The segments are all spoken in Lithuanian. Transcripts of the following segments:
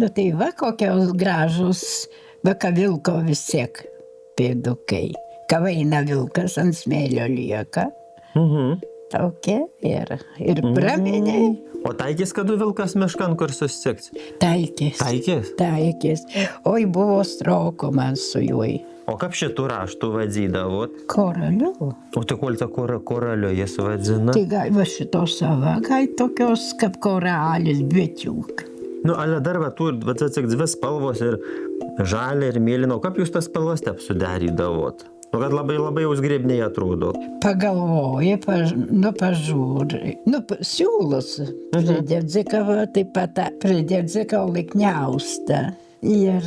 Nu tai va kokios gražus, va ką vilko vis tiek pėdukai. Ką eina vilkas ant smėlio lieka. Tokie ir praminiai. O taikys, kad vilkas miškan kur susitiks? Taikės. Taikės? Taikės. Oi, buvo stroko man su juoj. O kaip šitų raštų vadzydavot? Koraliu. O tai kol ta koraliu jis vadzina? Tai gal va šito sava, gal tokios kaip koralis, betiuk. Nu, ale dar va tų, va atsik dvi spalvos ir žalia ir mėlyna. O kaip jūs tas spalvas taip sudarydavot? Nu, kad labai jūs grėbniai atrodo. Pagalvoji, pažiūri. Siūlus pridėdzikavo, taip pat pridėdzikavo likniaustą. Ir,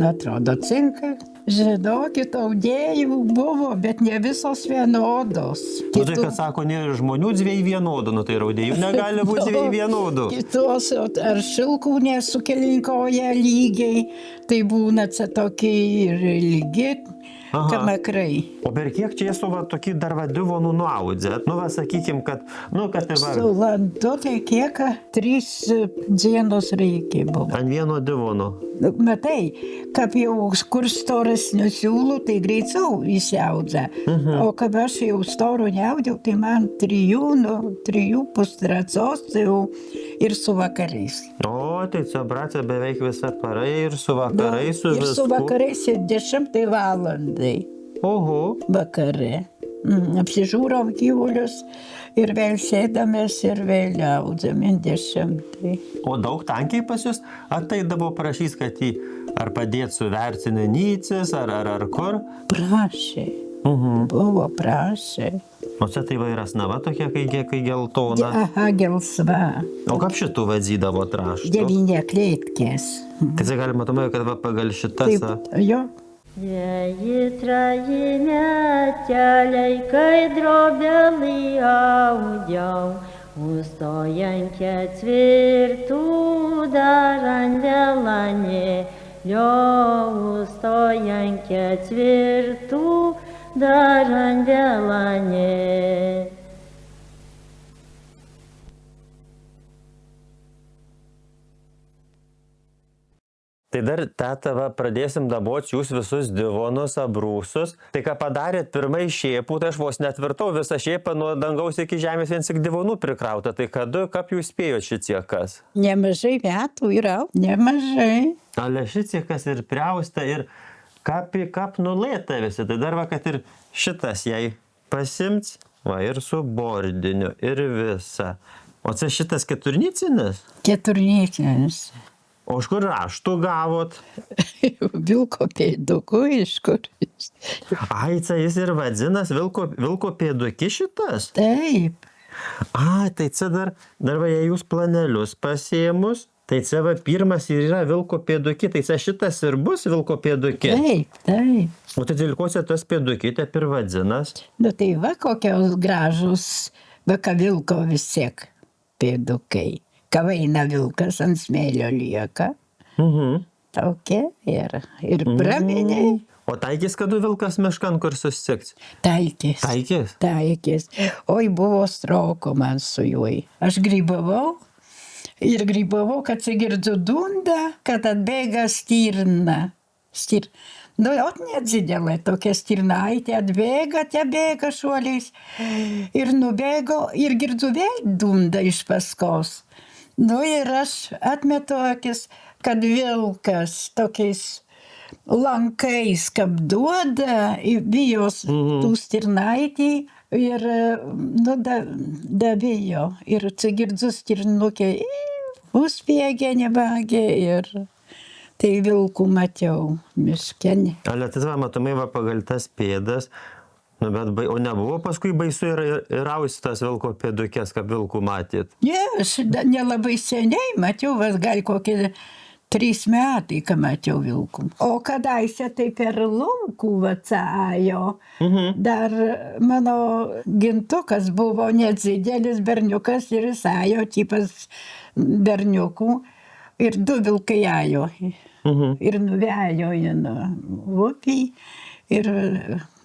atrodo, cinka. Žinokit, audėjų buvo, bet ne visos vienodos. Nu, tai, kad sako, nėra žmonių dviejų vienodų, nu tai audėjų negali būti dviejų vienodų. Kitos, ar šilkų nesukelinkoja lygiai, tai būna tokie ir lygi. Kamakrai. O per kiek čia esu va tokį dar va divonų nuaudzėt? Nu va sakykim, kad, ir va... Su landu tai kiek 3 dienos reikia buvo. Ant vieno divono. Matai, kaip jau kur storesnių siūlų, tai greičiau įsiaudza. O kaip aš jau storų neaudiau, tai man 3 pustracos jau ir su vakarais. O, tai čia bratė beveik visą parą ir su vakarais, su visku. Ir su vakarais 10 valandai. Oho. Vakare. Apsižiūrom gyvulius ir vėl sėdamės ir vėl audzam 10. O daug tankiai pas jūs ateidavo prašys, kad jį ar padėt suvertini nycis, ar kur? Prašė. Buvo prašė. O čia tai vairas nava tokia, kai geltona? Aha, gelsva. O kaip šitų vadzydavo raštų? 9 klėtkės. Tai čia galima matomai, kad va pagal šitas... Taip, jo. Jei trajinė teliai, kai drobelį audiau, užstojant ketvirtų dar andelanė, užstojant ketvirtų dar andelanė. Tai dar, teta, va, pradėsim dabot jūs visus divonus, abrūsus. Tai ką padarėt pirmai šėpų, tai aš vos netvirtau visą šėpą nuo dangaus iki žemės vien tik divonų prikrauta. Tai kada, kaip jūs spėjot šitiekas? Nemažai metų yra, nemažai. Ale šitiekas ir priausta ir kap nulėta visi. Tai dar va, kad ir šitas jai pasimts, va, ir su bordiniu, ir visa. O čia šitas keturnicinis? Keturnicinis. O iš kur raštų gavot? Vilko pėdukų iš kur. Ai, čia jis ir vadzinas vilko pėduki šitas? Taip. A, tai čia dar va, jei jūs planelius pasėmus, tai čia va pirmas ir yra vilko pėduki, tai čia šitas ir bus vilko pėduki? Taip. O tai dėl ko čia tas pėduki, taip ir vadzinas? Nu tai va kokios gražus, va ką vilko vis tiek pėdukai. Ką eina vilkas ant smėlio lieka. Tokie ir praminiai. O taikys, kad vilkas miškan kur susitiks? Taikės. Taikės? Taikės. Oi, buvo stroko man su juoj. Aš grybavau, kad sigirdziu dundą, kad atbėga stirna. Nu, nedidelė tokia stirnaitė atbėga, bėga šuoliais. Ir nubėgo, ir girdžiu vėl dundą iš paskos. Nu, ir aš atmetu akis, kad vilkas tokiais lankais kaip duoda, bijos tų stirnaitį ir, nu, dabijo. Ir girdžiu stirnukė, užbėgė, nebagė ir... Tai vilkų mačiau miškenį. Ale, tai va, matomai va pagal tas pėdas, nu, bet o nebuvo paskui baisu ir austas vilko pėdukės, kaip vilkų matėt? Ne, aš nelabai seniai mačiau, gal kokie 3 metai, ką mačiau vilkų. O kadaise tai per laukų vacajo. Dar mano gintukas buvo nedidelis berniukas ir jis ajo, tipas berniukų. Ir 2 vilkai ajo. Ir nuvejo į upį. ir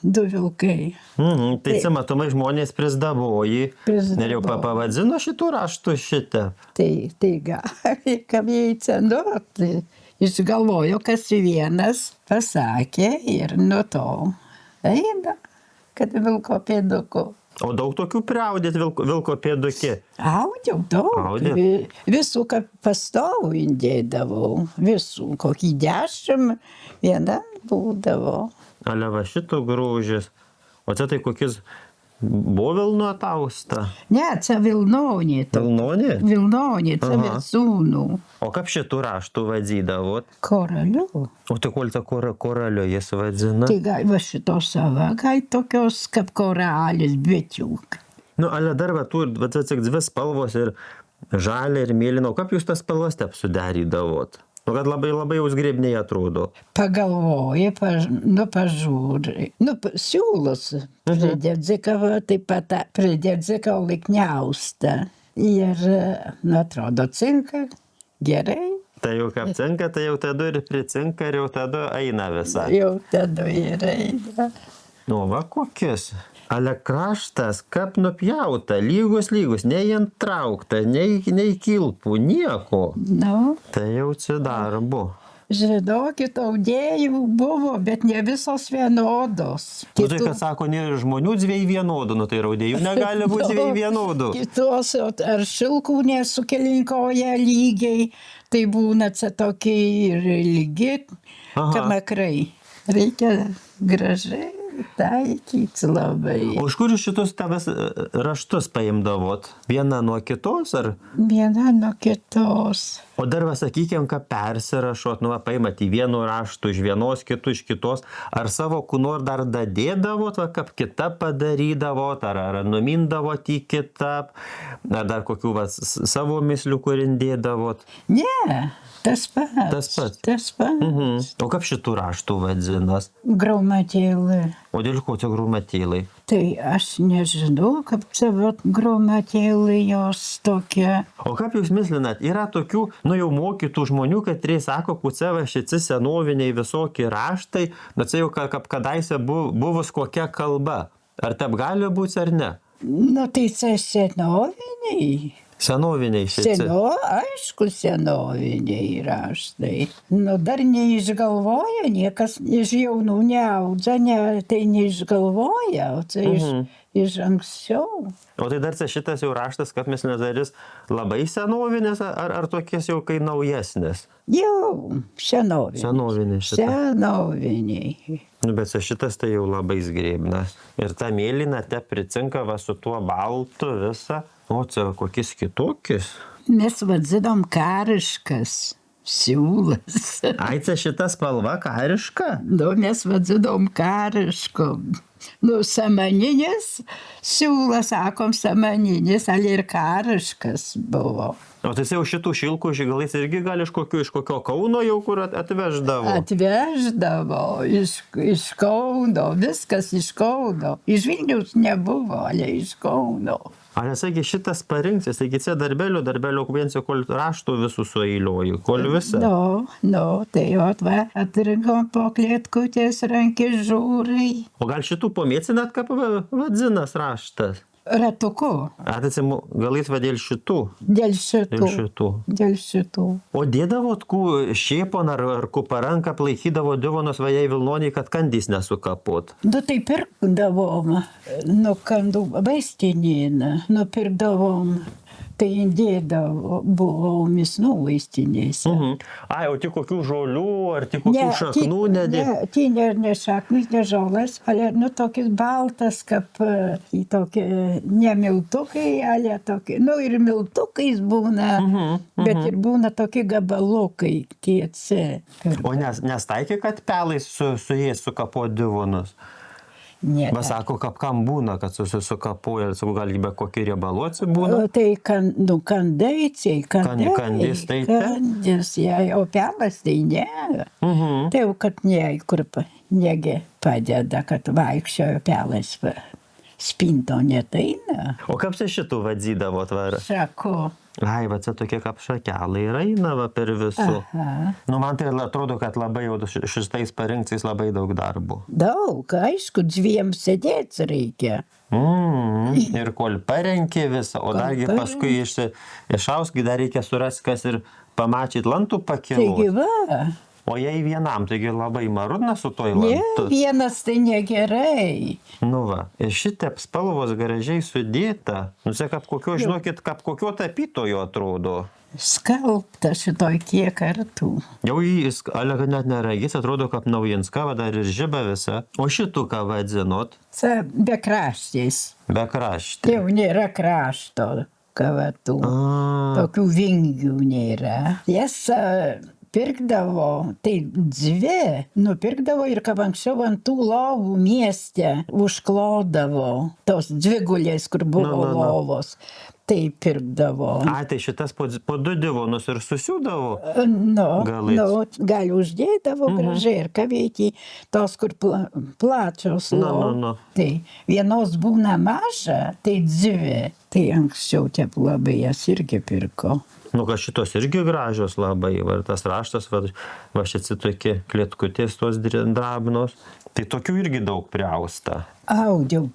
2 vilkai. Tai čia matomai žmonės prizdavoji. Ir jau pavadino šitų raštų šitą. Tai gali, kam jai cenoti. Išgalvojo, kas vienas pasakė ir nuo to eina, kad vilko pėduku. O daug tokių priaudėt vilko pėdukė? Audžiau daug. Audėt? Visų, kad pastovų indėdavau. Visų, kokį 10 viena būdavo. Ale va šito grūžis. O čia tai kokis buvo Vilno tausta? Ne, čia Vilnonė. Vilnonė? Vilnonė, čia Aha. Vilsūnų. O kaip šitų raštų vadzydavot? Koraliu. O tai kol ta koralio jis vadzina? Tai gal va šito sava, gal tokios kaip koralis, betiuk. Nu, ale dar va tų, va tik 2 spalvos ir žalia ir mėlyna. O kaip jūs tas spalvas taip sudarydavot? Nu, kad labai labai užgrebniai atrodo. Pagalvoji, pažiūri. Siūlos pridėdzikavo, taip pat pridėdzikavo likniaustą. Ir, atrodo, cinka gerai. Tai jau kaip cinka, tai jau tada ir pricinka ir jau tada eina visa. Jau tada ir eina. Nu, va kokis. Ale kraštas, kaip nupjauta, lygus, nei ant traukta, nei kilpų, nieko. Nu, Tai jau čia darbu. žinokit, audėjų buvo, bet ne visos vienodos. Nu, tai, kad sako, nėra žmonių 2 vienodų, nu tai raudėjų negali būti 2 vienodų. Kitos, ar šilkų nesukelinkoja lygiai, tai būna čia tokie ir lygi, Aha. kamakrai. Reikia gražiai taikyti labai. O iš kur jūs šitus tavęs raštus paimdavot? Vieną nuo kitos, ar? Viena nuo kitos. O dar va, sakykime, ką persirašot, nu, va, paimat į vienų raštų, iš vienos, kitų, iš kitos, ar savo kūnor dar dadėdavot, va, kaip kitą padarydavot, ar numindavot į kitą, ar dar kokių va, savo mislių, kur indėdavot? Ne, tas pats. Tas pats. O kaip šitų raštų vadzinas? Graumatėlai. O dėl ko čia graumatėlai? Tai aš nežinau, kaip čia vat graumatėlai jos tokie. O kaip jūs mislinat, yra tokių, nu jau mokytų žmonių, kad sako, puceva šici senoviniai visokie raštai, bet čia jau kaip kadaise buvus kokia kalba. Ar taip gali būti ar ne? Nu tai čia senoviniai. Senoviniai šici. Aišku, senoviniai raštai. Nu dar neišgalvoja, niekas iš jaunų neaudžia, tai neišgalvoja, o tai iš anksčiau. O tai dar šitas jau raštas, kad mes nedarys labai senovinės, ar tokies jau kai naujesnės? Jau, senoviniai. Senoviniai šitą. Senoviniai. Nu, bet šitas tai jau labai sgrėbnas. Ir ta mėlyna te pricinka va su tuo baltu visą. O čia kokis kitokis. Mes vadinam kariškas. Siūlas. Ai, čia šita spalva kariška? Nu, mes vadinam kariškom. Nu, samaninis siūlas, sakom, samaninis, ale ir kariškas buvo. O tai jau šitų šilkų žigalais irgi gali iš kokio Kauno jau kur atveždavo? Atveždavo iš Kauno, viskas iš Kauno. Iš Vilniaus nebuvo, ale iš Kauno. Ale, sakė, šitas parinksis, taigi čia darbelio viensi, kol raštų visų sueilioju, kol visą. Tai va, atrinkom po klėtkutės rankį žiūrai. O gal šitų pomėcinat, kaip vadzinas raštas? Ratuku. Atsimų, gal jis va dėl šitų? Dėl šitų. O dėdavot šėpon ar kuparanką plaikydavo dovanos vajai Vilnoniai, kad kandys nesukapot? Nu tai pirkdavom, kandų vaistinėną, nupirkdavom. Tai indėdavo, buvo misnų vaistinėse. Ai, o tik kokių žolių, ar tik kokių šaknų nedė? Ne šaknys, ne žolas, ale tokis baltas, kaip tokie, ne miltukai, ale tokie, ir miltukais būna, bet ir būna tokie gabalukai, tieci. O nestaikė, kad pelais su jais sukapo divonus? Ne. Va sako, kam būna, kad susikapoja, gal be kokį riebaluotį būna? Tai kandaiciai, Kandis, tai kandis, o pelas tai ne. Tai jau, kad ne, kur negi padeda, kad vaikščiojo pelas spinto neteina. O kaip čia šitų vadzydavo tvarą? Sako, Ai, va, čia tokie kaip šakelai ir eina va per visų. aha, Nu, man tai atrodo, kad labai jau šitais parinktais labai daug darbų. daug, aišku, dviem sėdėti reikia. Ir kol parenki visą, o Kol dargi parenki. paskui išauski, dar reikia surasti, kas ir pamačyt lantų Taigi pakilus. va, O jei vienam, taigi labai marudna su toj ne, lantu. vienas tai negerai. Nu va, ir šitep spalvos gražiai sudėta. Nu, čia kaip kokio, žinokit, kaip kokio tapytojo atrodo. Skalbta šitoj kiek kartų. Jau jis, Alega net neragis, atrodo kaip naujinska, va dar ir žiba visa. O šitų ką vadzinot? Čia be kraštis. Be kraštį. Jau nėra krašto kavatų. A, Tokių vingių nėra. Jas pirkdavo, tai dvi nupirkdavo ir kaip anksčiau ant tų lovų mieste užklodavo. Tos dvi gulės, kur buvo Nu. lovos. Tai pirkdavo. ai, tai šitas po du divonus ir susiūdavo. Nu, Galais. gal uždėdavo gražiai ir kavėti tos, kur plačios Nu, lovos. nu. Tai vienos būna maža, tai dvi. Tai anksčiau tie labai jas irgi pirko. Nu, kad šitos irgi gražios labai, va, ir tas raštas, va šitie tokie klietkutės tos drabnos. Tai tokių irgi daug priausta. Audžiau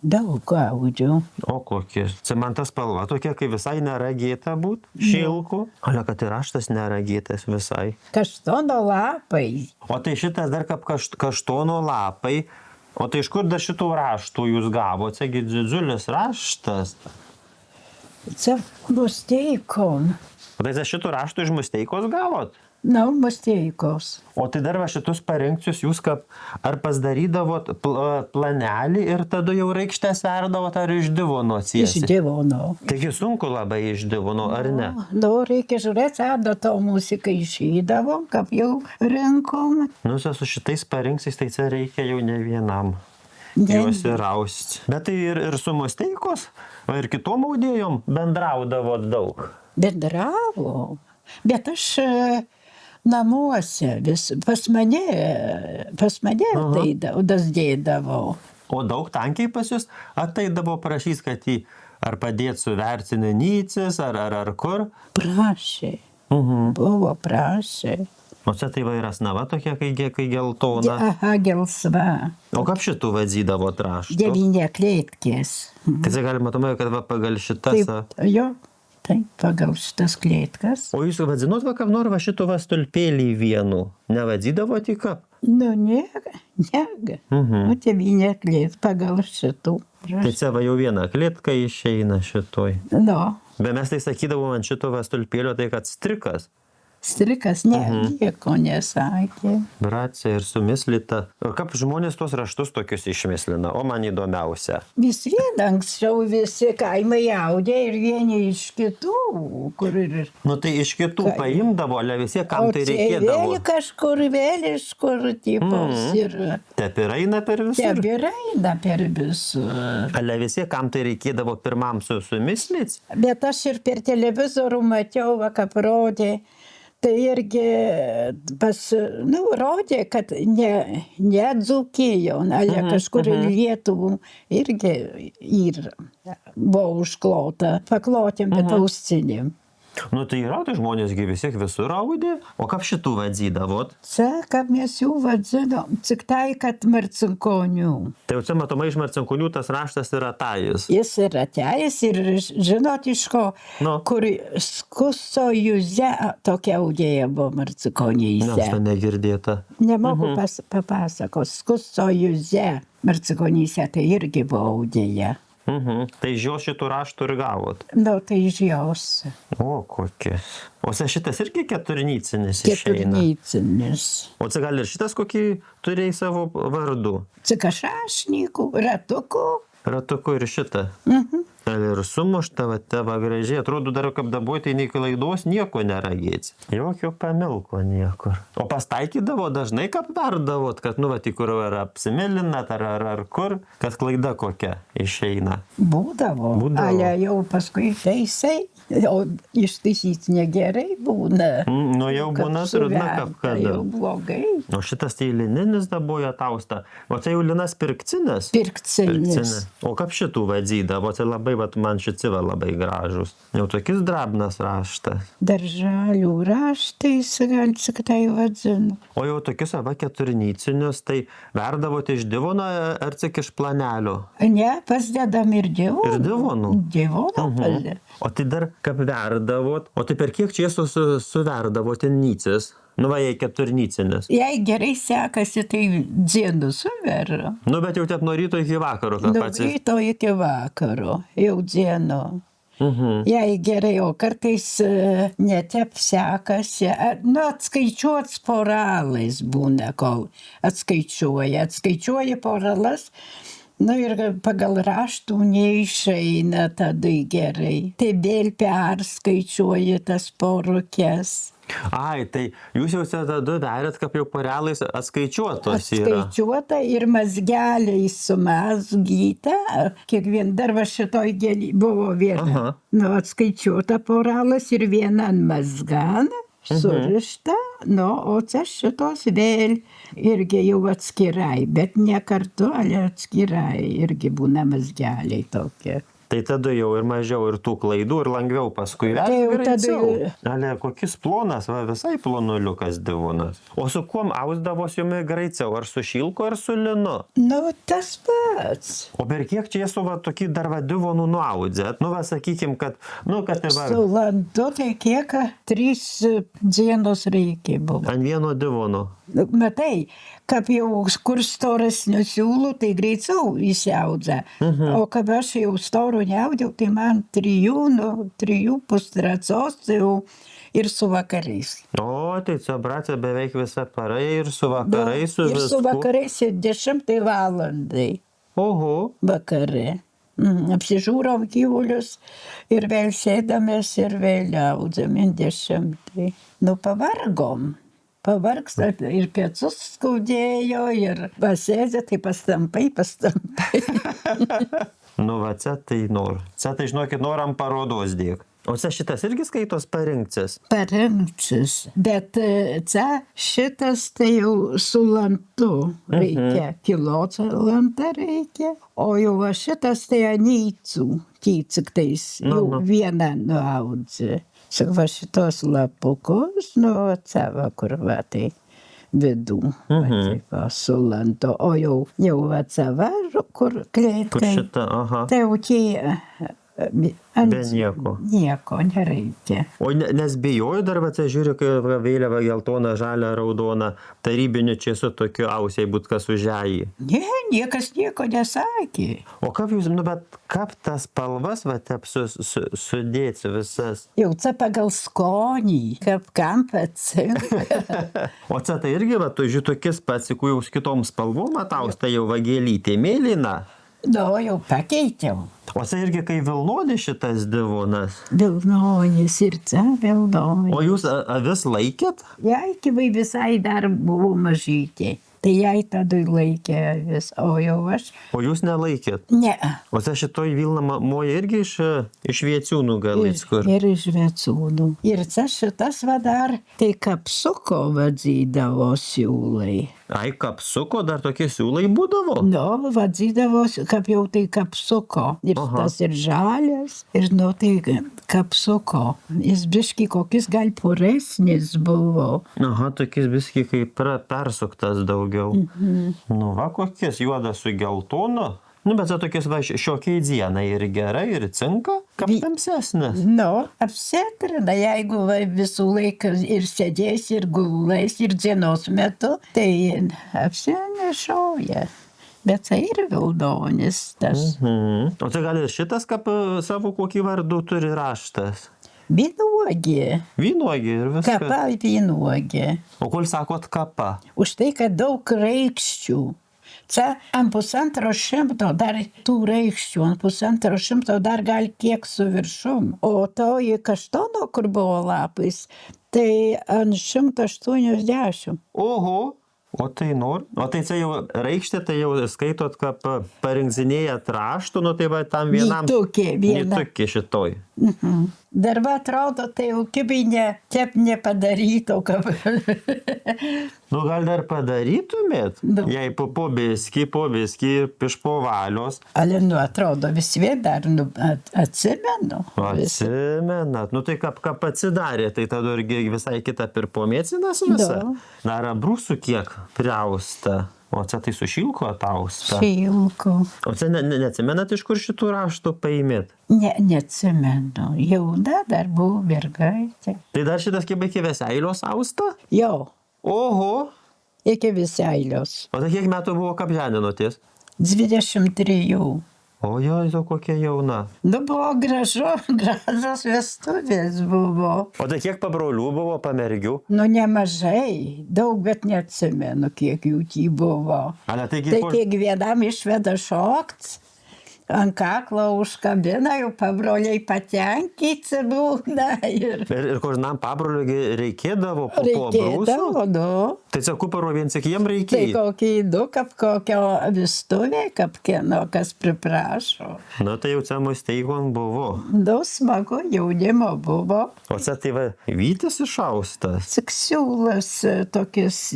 daug audžiau. O kokie. Čia man ta spalva tokia, kai visai neragėta būt, šilkų. Ale, kad ir raštas neragėtas visai. Kaštono lapai. O tai šitas dar kaip kaštono lapai. O tai iš kur dar šitų raštų jūs gavote? Čiagi didžiulis raštas. Čia musteikom. O tai šitų raštų iš Musteikos gavot? Na, musteikos. O tai dar va šitus parinkčius jūs kaip ar pasidarydavot planelį ir tada jau raikštę sverdavot ar iš divono Iš atsiesi? divono. Taigi sunku labai iš divono, ar ne? Nu, reikia žiūrėti, adato muziką išeidavo, kaip jau rinkom. Nu, čia su šitais parinksiais, tai čia reikia jau ne vienam. Ne. Juos įrausti. Bet tai ir su Musteikos, o ir kitom audėjom bendraudavot daug. Bendravo. Bet aš namuose vis pas mane tai daudas dėdavau. O daug tankiai pas jūs ateidavo prašys, kad jį ar padėt su vercinanycis, ar kur. Prašė. Buvo prašė. O čia tai vairas nava tokia, kai geltona. Aha, gelsva. O kaip šitų vadzydavo traštų? 9 klėtkės. Tai čia galima matomai, kad va pagal šitas... Taip, jo, taip, pagal šitas klėtkas. O jūs vadzinot va kam nors va šitų va stulpėlį vienu? Nevadzydavo tik kaip? Nu, nega. Nu, 9 klėt pagal šitų. Tai čia va jau viena klėtka išeina šitoj. Nu, Bet mes tai sakydavom ant šito va stulpėlio, tai kad strikas. strikas nieko nesakė. Bracija ir sumislita. O kaip žmonės tos raštus tokius išmislina? O man įdomiausia. Vis vien anksčiau visi kaimai audė ir vieni iš kitų, kur ir... Nu tai iš kitų paimdavo, ale visi, kam tai reikėdavo. Vėl kažkur vėl iš kur tipos ir... Taip ir eina per visur. Taip ir eina per visur. Ale visi, kam tai reikėdavo pirmam sumislit? Bet aš ir per televizorių mačiau, va, kaip rodė. Tai irgi rodė, kad ne Dzūkijo, ale kažkur Lietuvų irgi buvo užklota paklotėm, bet ausinėm. Nu tai yra, tai žmonės visi visur audė. O kaip šitų vadzydavot? Kaip mes jų vadžinom, tik tai, kad marcinkonių. Tai jau čia matomai iš marcinkonių tas raštas yra tajus. Jis yra tajus ir žinot iš ko, kur Skuso Juze tokia audėja buvo marcinkonyse. Aš to negirdėta. Nemoku papasakos. Skuso Juze marcinkonyse tai irgi buvo audėja. Tai iš jos šitų raštų ir gavot? Nu, tai iš jos. O, kokie. O šitas irgi keturnycinis išeina? Keturnycinis. O čia gal ir šitas kokį turėjai savo vardu? Cikašašnikų, ratukų. Ratuku ir šitą. Ir sumušta, va, tava gražiai, atrodo dar kaip dabar, tai nei klaidos nieko neragėsi. Jokio pamilko niekur. O pastaikydavo dažnai, kaip verdavot, kad, nu, va, tik kur ar apsimilinat, ar kur, kad klaida kokia išeina. Būdavo. Ale jau paskui teisai, o ištaisyti negerai būna. Nu, jau būna trudna, kaip kada. Jau blogai. O šitas tai lininis daboja tausta. O tai jau linas pirkcinis? Pirkcinis. O kaip šitų vadzydavo, tai labai, va, man šitie va labai gražus. Jau tokis drabnas raštas. Daržalių raštais, gal tik tai vadzinu. O jau tokius, va, keturnycinius, tai verdavote iš divono ar tik iš planelio? Ne, pasidedam ir divonų. Ir divonų? Divonų pasidedam. O tai dar kaip verdavot, o tai per kiek čia suverdavote nycis? Nu, va, jei keturnycinis. Jei gerai sekasi, tai dienų suveru. Nu, bet jau taip nuo ryto iki vakaro. Nuo ryto iki vakaro, jau dienų. Jei gerai, o kartais netep sekasi, nu, atskaičiuot poralais būna, kol atskaičiuoja poralas, nu ir pagal raštų neišeina tada gerai. Tai vėl perskaičiuoja tas porukės. Ai, tai jūs jau tada darėt, kaip jau porelais atskaičiuotos yra. Atskaičiuota ir mazgeliai sumazgyta. Kiekvien dar va šitoj gėlį buvo viena. Nu, atskaičiuota poralas ir viena mazgana, surišta. Nu, o čia šitos vėl irgi jau atskirai, bet ne kartu, ale atskirai irgi būna mazgeliai tokie. Tai tada jau ir mažiau ir tų klaidų, ir lengviau paskui greičiau. Ale, kokis plonas, va, visai plonuliukas divonas. O su kuom ausdavos jumi greičiau? Ar su šilko, ar su linu? Nu, tas pats. O per kiek čia esu va tokį dar va divonų nuaudzėt? Nu, va, sakykim, kad, nu, kad tai va... Su landu tai kiek 3 dienos reikia buvo. Ant vieno divono. Matai, kaip jau kur storesnių siūlų, tai greičiau įsiaudza. O kaip aš jau storų neaudiau, tai man 3 pustracos jau ir su vakarais. O, tai čia, bratė, beveik visą parą ir su vakarais, su visku. Ir su vakarais 10 valandai. Oho. Vakare. Apsižiūrom gyvulius ir vėl sėdamės ir vėl audzam 10. Nu, pavargom. Pavargsta ir pietus skaudėjo, ir pasėdė, tai pastampai. Nu, va, čia tai nor. Čia tai, žinokit, noram parodos dėk. O čia šitas irgi skaitos parinkcis? Parinkcis, bet čia šitas tai jau su lantu reikia, kilocą lantą reikia, o jau šitas tai anycų, tiktais jau vieną nuaudzi. Va šitos lapukus, nu, atsava, kur va tai vidų, va, su lanto, o jau atsava, kur klėtai. Kur šita, aha. Tai jau tie... Be nieko. Nieko nereikia. O nes bijoju dar, va, čia žiūriu, kai vėliava geltona, žalia, raudona, tarybiniu čia su tokiu ausiai būt kas užėjai. Ne, niekas nieko nesakė. O kaip jūs, nu, bet kaip tas spalvas, va, tep sudėti visas? Jau čia pagal skonį, kaip kam patinka. O čia tai irgi, va, tu žitokis pats, jau su kitom spalvom ataus, tai jau vagėlytė mėlyna. Nu, jau pakeitėm. O čia irgi kai vilnonė šitas divonas? Vilnonis ir čia vilnonis. O jūs avis laikėt? Jai gyvai visai dar buvo mažytė. Tai jai tada laikė vis, o jau aš... O jūs nelaikėt? Ne. O čia šitoj vilna moja irgi iš Vieciūnų gal kur? Ir iš Vieciūnų. Ir čia šitas va dar, tai kapsuko vadzydavo siūlai. Ai, kapsuko dar tokie siūlai būdavo? Nu, vadzydavo, kaip jau tai kapsuko. Ir tas ir žalias, ir nu tai kapsuko. Jis biški kokis gal puresnis buvo. Aha, tokis biški kaip persuktas daugiau. Nu, va, kokis juodas su geltonu. Nu, bet čia tokias va šiokiai dienai ir gerai, ir cinka, kaip tamsesnis. Nu, apsitrina, jeigu va, visų laiką ir sėdės, ir gulais, ir dienos metu, tai apsinešauja. Bet tai ir vilnonis tas. O tai gal šitas kaip savo kokį vardų turi raštas? Vynuogė. Vynuogė ir viskas. Kapa vynuogė. O kol sakot kapa? Už tai, kad daug raikščių. Čia ant 150 dar tų raikščių, ant 150 dar gal kiek su viršum. O toji kaštono, kur buvo lapais, tai ant 180. Oho. O tai čia jau raikštė, tai jau skaitot, kad parinkzinėjat raštų, nu tai va tam vienam. Nytukė šitoj. Dar va atrodo, tai jau kibai taip nepadaryto, kad... Nu gal dar padarytumėt? Jei po biskį, iš po valios. Ale, nu atrodo, vis vien dar atsimenu. Atsimenat. Nu tai ką atsidarė, tai tada irgi visai kita pirpomėcinas visą. Dar brūsų kiek priausta. O čia tai su šilko atausta. Šilko. O čia neatsimenat, iš kur šitų raštų paimėt? Neatsimenu. Jauna dar buvo mergaitė. Tai dar šitas kaip iki Veseilios austa? Jo. Oho. Iki Veseilios. O tai kiek metų buvo kaip ženinotės? 23. O jo, kokia jauna. Nu, buvo gražos vestuvės buvo. O tai kiek pabrolių buvo, pamergių? Nu, nemažai. Daug, bet neatsimenu, kiek jų tį buvo. Tai kiekvienam išveda šokt, ant kaklo užkabina, jau pabroliai patenkyti būna. Ir kožinam pabroliui reikėdavo po brūsų? Reikėdavo, nu. Tai čia kuparo vien tik jiem reikėjo? Tai kokį du, kaip kokio vestuvė, kaip kieno, kas priprašo. Nu, tai jau čia musteigon buvo. Daug smagu, jaunimo buvo. O čia tai va, Vytis išaustas? Siūlas tokis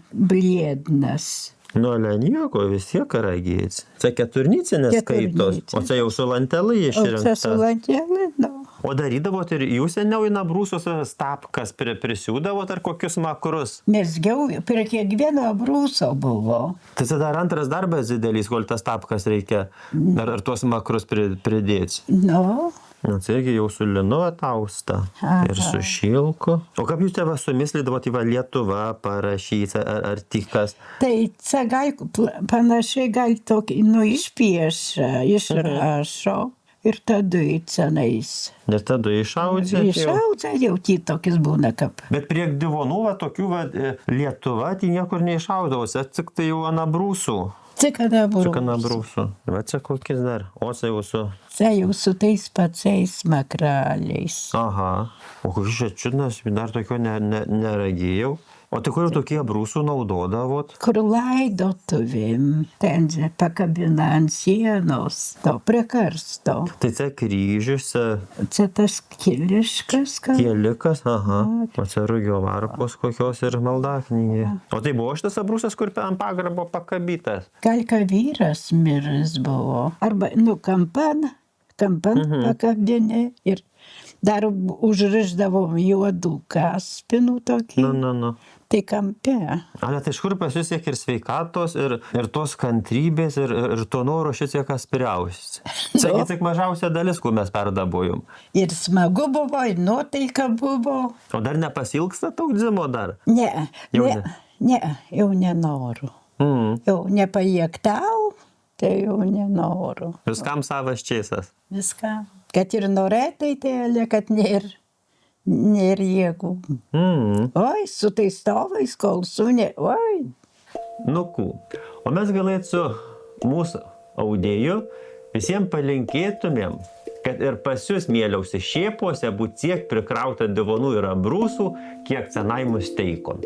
bliednas. Nu, ale nieko, vis tiek karagėts. Čia keturnycinės skaitos, o čia jau su lantelai išrinkta. O čia su lantelai, nu. O darydavot ir jūs seniau į nabrūsus stapkas prisiūdavot ar kokius makrus? Mesgiau, prie kiekvieno brūso buvo. Tai čia dar antras darbas didelis, kol tas stapkas reikia, ar tuos makrus pridėti. Nu. Nu, tai irgi jau su linu atausta. Ir su šilku. O kaip jūs tėvą sumislydavot į Lietuvą parašyti, ar tik kas? Tai čia gal panašiai gal tokį, nu, išpiešia, išrašo. Ir tada į cenais. Ir tada išaudžia? Išaudžia, jau tokis būna kaip. Bet prie divonų, tokių Lietuva, tai niekur neišaudavo, tik tai jau anabrūsų. Tik anabrūsų. Anabrūsų. Va čia kokis dar. O čia jau su... Čia jau su tais pačiais makraliais. Aha. O kokius čia čiudnas, dar tokio neragėjau. O tai kur tokie brūsų naudodavot? Kur laidotuvėm, ten pakabina ant sienos, to prie karsto. Tai čia kryžius. Čia tas kiliškas, ką? Kilikas, aha. O čia rugio varpos kokios ir maldaknygė. O tai buvo šitas brūsas, kur ant pagrabo pakabytas? Gal ką vyras miris buvo. Arba, nu, kampan pakabinė ir dar užrišdavom juodų kaspinų tokį. Nu. Tai kampe. Ale, tai iš kur pas jūs tiek ir sveikatos, ir tos kantrybės, ir to noro šitiek aspiriausias. Čia tik mažiausia dalis, kur mes perdabojom. Ir smagu buvo, ir nuotaika buvo. O dar nepasilgsta taugdzimo dar? Ne, jau nenoriu. Jau nepajėgtau, tai jau nenoriu. Viskam savas čėsas? Viskam. Kad ir norėtai tėlė, kad nėra jėgų. Oi, su tais stovais, kol sunė, oi. Nu, o mes galėt su mūsų audėju visiems palinkėtumėm, kad ir pas jūs mieliausi šėpose būt tiek prikrauta divonų ir abrūsų, kiek cenai mus teikon.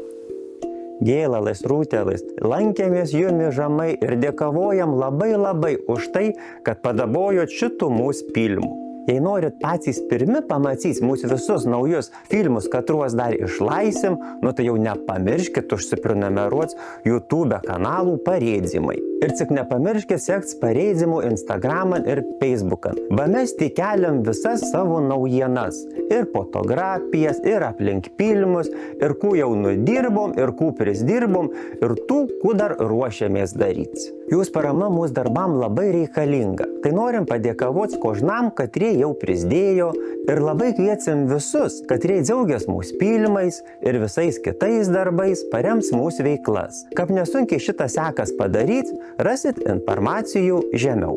Gėlalais, rūtelais, lankėmės jumi žamai ir dėkavojam labai už tai, kad padabojot šitų mūsų filmų. Jei norit patys pirmi pamatys mūsų visus naujus filmus, katruos dar išlaisim, nu tai jau nepamirškit užsiprenumeruot YouTube kanalų Pareidzimai. Ir tik nepamirškit sekt Pareidzimų Instagram'an ir Facebook'an. Mes tik keliam visas savo naujienas. Ir fotografijas, ir aplink filmus, ir kų jau nudirbom, ir kų prisdirbom, ir tų, kų dar ruošiamės daryti. Jūs parama mūsų darbam labai reikalinga. Tai norim padėkavot kožnam, katrie jau prisdėjo, ir labai kviečiam visus, katrie džiaugias mūsų filmais ir visais kitais darbais parems mūsų veiklas. Kaip nesunkiai šitą sekas padaryti, rasit informacijų žemiau.